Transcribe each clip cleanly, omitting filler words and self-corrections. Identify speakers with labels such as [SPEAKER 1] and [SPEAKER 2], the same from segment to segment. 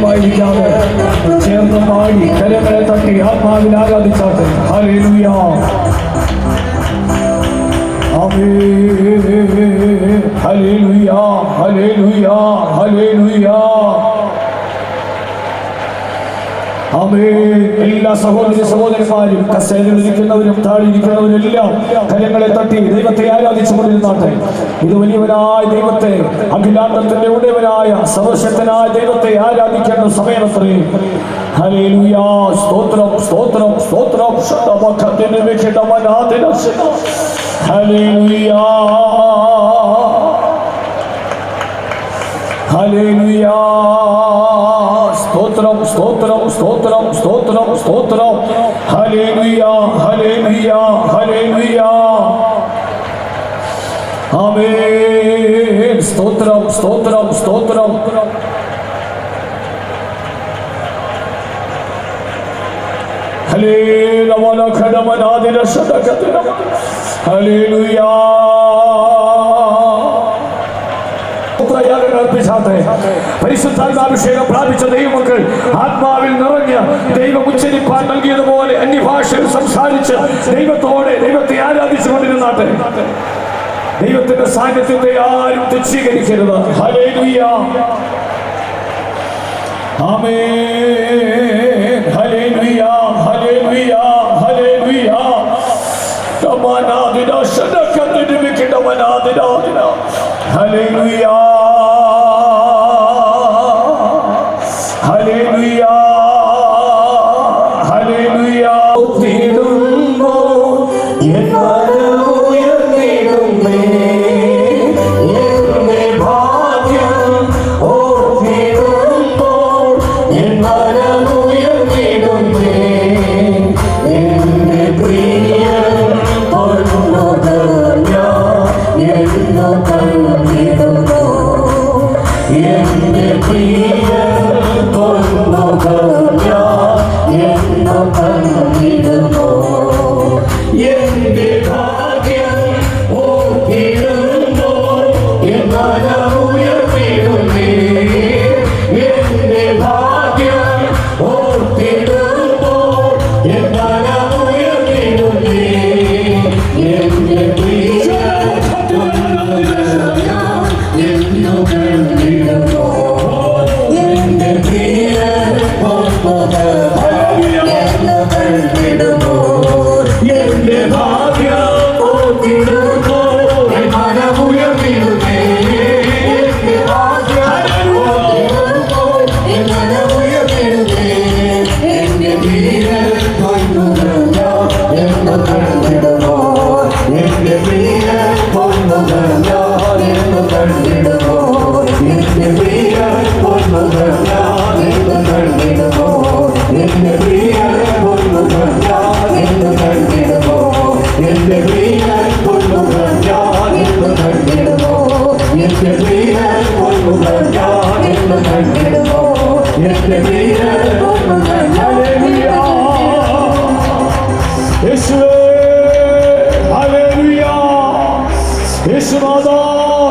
[SPEAKER 1] ദയവായിരിക്കാതെ ചേർന്ന് പാടി കരങ്ങളെ തട്ടി ആത്മാവിൽ ആരാധിച്ചാട്ടെ. ഹല്ലേലൂയ, ഹല്ലേലൂയ, ഹല്ലേലൂയ, ഹല്ലേലൂയ. എല്ലാ സഹോദരി സഹോദരന്മാരും കസേരയിൽ ഇരിക്കുന്നവരും താഴെയിരിക്കുന്നവരും എല്ലാം കരങ്ങളെ തട്ടി ദൈവത്തെ ആരാധിച്ചുകൊണ്ടിരുന്നാട്ടെ. ഇത് വലിയവനായ ദൈവത്തെ, അഖിലാണ്ടത്തിന്റെ ഉടയവനായ സർവശക്തനായ ദൈവത്തെ ആരാധിക്കേണ്ട സമയമത്രേ. ഹല്ലേലൂയ, സ്തോത്രം, സ്തോത്രം, സ്തോത്രം. ഹല്ലേലൂയ, ഹല്ലേലൂയ, സ്തോത്രം, സ്തോത്രം, സ്തോത്രം, സ്തോത്രം, സ്തോത്രം. ഹല്ലേലൂയ, ഹല്ലേലൂയ, ഹല്ലേലൂയ. ആമേൻ. സ്തോത്രം, സ്തോത്രം, സ്തോത്രം. ഹല്ലേലൂയ. പരിശുദ്ധാത്മാഭിഷേകം പ്രാപിച്ച ദൈവമക്കൾ ആത്മാവിൽ നിറഞ്ഞ് ദൈവം ഉച്ചരിപ്പാൻ നൽകിയതുപോലെ അന്യഭാഷയിൽ സംസാരിച്ച് ദൈവത്തെ ആരാധിച്ചുകൊണ്ടിരുന്നാട്ടെ. ദൈവത്തിന്റെ സാന്നിധ്യത്തെ ആരും തുച്ഛീകരിക്കരുത്. ഹല്ലേലൂയ, ആമേൻ. ഹല്ലേലൂയ, ഹല്ലേലൂയ, ഹല്ലേലൂയ. ഹല്ലേലൂയ, ഹല്ലേലൂയ, ഹല്ലേലൂയ.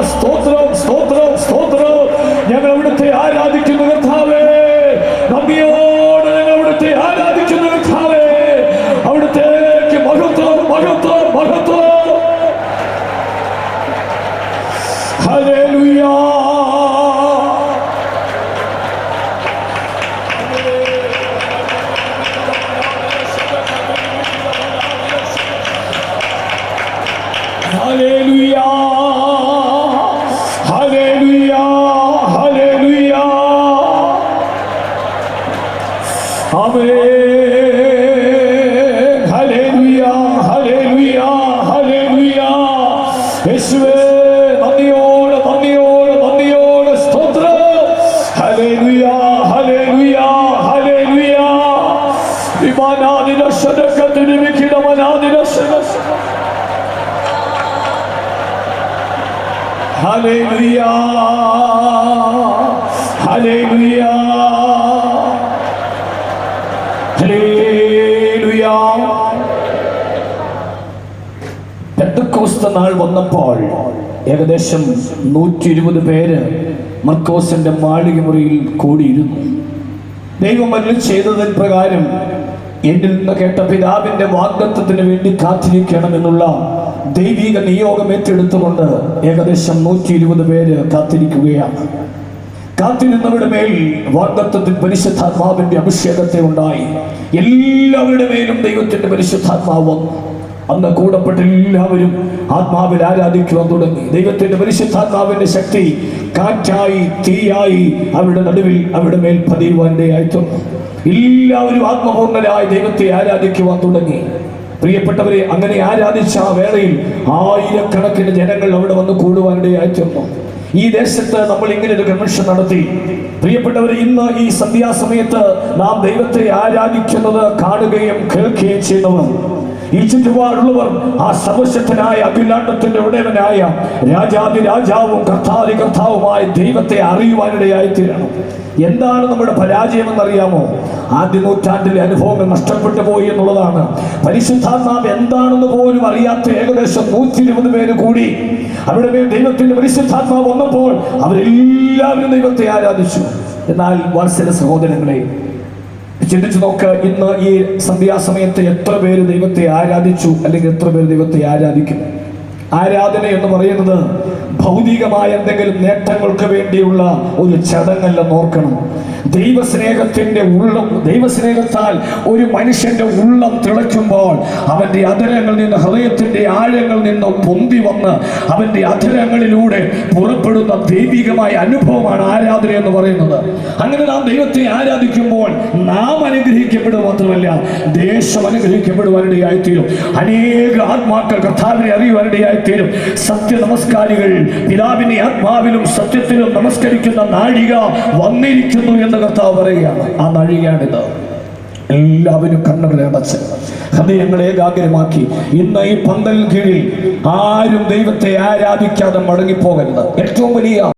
[SPEAKER 1] സ്തോത്രം, സ്തോത്രം, സ്തോത്രം. ഞങ്ങൾ അവിടുത്തെ ആരാധിക്കുന്നു കർത്താവേ. നന്ദിയോടെ ഞങ്ങൾ അവിടുത്തെ ആരാധിക്കുന്നു കർത്താവേ. അവിടുത്തേക്ക് മഹത്വം, മഹത്വം, മഹത്വം. ഹല്ലേലൂയ. ഹല്ലേലൂയ, ഹല്ലേലൂയ, ഹല്ലേലൂയ. ആമേൻ. ഹല്ലേലൂയ, ഹല്ലേലൂയ, ഹല്ലേലൂയ. യേശുവേ, നന്ദിയോടെ, നന്ദിയോടെ, നന്ദിയോടെ സ്തോത്രം. ഹല്ലേലൂയ, ഹല്ലേലൂയ, ഹല്ലേലൂയ. വിമാനാദിന ശതകത്തിന് വിഖിടമനാദിന ശതക. ഹല്ലേലൂയ, ഹല്ലേലൂയ, ഹല്ലേലൂയ. പെന്തക്കോസ്ത് നാൾ വന്നപ്പോൾ ഏകദേശം 120 പേര് മർക്കോസിന്റെ മാളിക മുറിയിൽ കൂടിയിരുന്നു. ദൈവം അരുളി ചെയ്തതിന് പ്രകാരം എന്നിൽ നിന്ന് കേട്ട പിതാവിന്റെ വാഗ്ദത്തത്തിന് വേണ്ടി കാത്തിരിക്കണമെന്നുള്ള ദൈവിക നിയോഗം ഏറ്റെടുത്തുകൊണ്ട് ഏകദേശം 120 പേര് കാത്തിരിക്കുകയാണ്. കാത്തിരുന്നവരുടെ മേൽ വാഗ്ദത്തത്തിൽ പരിശുദ്ധാത്മാവിന്റെ അഭിഷേകത്തെ ഉണ്ടായി. എല്ലാവരുടെ മേലും ദൈവത്തിന്റെ പരിശുദ്ധാത്മാവ് വന്നു. അന്ന് കൂടപ്പെട്ട എല്ലാവരും ആത്മാവിൽ ആരാധിക്കുവാൻ തുടങ്ങി. ദൈവത്തിന്റെ പരിശുദ്ധാത്മാവിന്റെ ശക്തി കാറ്റായി തീയായി അവരുടെ നടുവിൽ അവരുടെ മേൽ പതിയുവാനിടയായി തീർന്നു. എല്ലാവരും ആത്മപൂർണരായി ദൈവത്തെ ആരാധിക്കുവാൻ തുടങ്ങി. പ്രിയപ്പെട്ടവരെ, അങ്ങനെ ആരാധിച്ച ആ വേളയിൽ ആയിരക്കണക്കിന് ജനങ്ങൾ അവിടെ വന്ന് കൂടുവാനിടയായി തീർന്നു. ഈ ദേശത്ത് നമ്മൾ ഇങ്ങനെ ഒരു കൺവെൻഷൻ നടത്തി. പ്രിയപ്പെട്ടവരെ, ഇന്ന് ഈ സന്ധ്യാസമയത്ത് നാം ദൈവത്തെ ആരാധിക്കുന്നത് കാണുകയും കേൾക്കുകയും ചെയ്യുന്നവർ, ഈ ചുറ്റുപാടുള്ളവർ ആ സർവശക്തനായ അഖിലാണ്ടത്തിന്റെ ഉടയവനായ രാജാതി രാജാവും കർത്താതി കർത്താവുമായ ദൈവത്തെ അറിയുവാനിടയായി തീരണം. എന്താണ് നമ്മുടെ പരാജയം എന്നറിയാമോ? ആദ്യ നൂറ്റാണ്ടിലെ അനുഭവങ്ങൾ നഷ്ടപ്പെട്ടു പോയി എന്നുള്ളതാണ്. പരിശുദ്ധാത്മാവ് എന്താണെന്ന് പോലും അറിയാത്ത ഏകദേശം 120 പേര് കൂടി അവിടെ ദൈവത്തിന്റെ പരിശുദ്ധാത്മാവ് വന്നപ്പോൾ അവരെല്ലാവരും ദൈവത്തെ ആരാധിച്ചു. എന്നാൽ വാത്സല്യ സഹോദരങ്ങളെ, ചിന്തിച്ചു നോക്ക്, ഇന്ന് ഈ സന്ധ്യാസമയത്ത് എത്ര പേര് ദൈവത്തെ ആരാധിച്ചു, അല്ലെങ്കിൽ എത്ര പേര് ദൈവത്തെ ആരാധിക്കും? ആരാധന എന്ന് പറയുന്നത് ഭൗതികമായ എന്തെങ്കിലും നേട്ടങ്ങൾക്ക് വേണ്ടിയുള്ള ഒരു ചടങ്ങല്ലെന്ന് ഓർക്കണം. ദൈവസ്നേഹത്തിന്റെ ഉള്ളം, ദൈവസ്നേഹത്താൽ ഒരു മനുഷ്യന്റെ ഉള്ളം തിളയ്ക്കുമ്പോൾ അവന്റെ അധരങ്ങളിൽ നിന്ന്, ഹൃദയത്തിന്റെ ആഴങ്ങളിൽ നിന്ന് പൊന്തി വന്ന് അവന്റെ അധരങ്ങളിലൂടെ പുറപ്പെടുന്ന ദൈവികമായ അനുഭവമാണ് ആരാധന എന്ന് പറയുന്നത്. അങ്ങനെ നാം ദൈവത്തെ ആരാധിക്കുമ്പോൾ നാം അനുഗ്രഹിക്കപ്പെടുക മാത്രമല്ല, ദേശം അനുഗ്രഹിക്കപ്പെടുവാനിടയായിത്തീരും. അനേക ആത്മാക്കൾ കർത്താവിനെ അറിയുവാനിടയായിത്തീരും. സത്യ നമസ്കാരികൾ പിതാവിനെ ആത്മാവിലും സത്യത്തിലും നമസ്കരിക്കുന്ന നാഴിക വന്നിരിക്കുന്നു എന്ന് കർത്താവ് പറയുകയാണ്. ആ നാഴികയാണിത്. എല്ലാവരും കണ്ണുകളെ അടച്ച് ഹൃദയങ്ങളെ ഏകാഗ്രമാക്കി ഇന്ന് ഈ പന്തൽ കീഴിൽ ആരും ദൈവത്തെ ആരാധിക്കാതെ മടങ്ങിപ്പോകരുത്. ഏറ്റവും വലിയ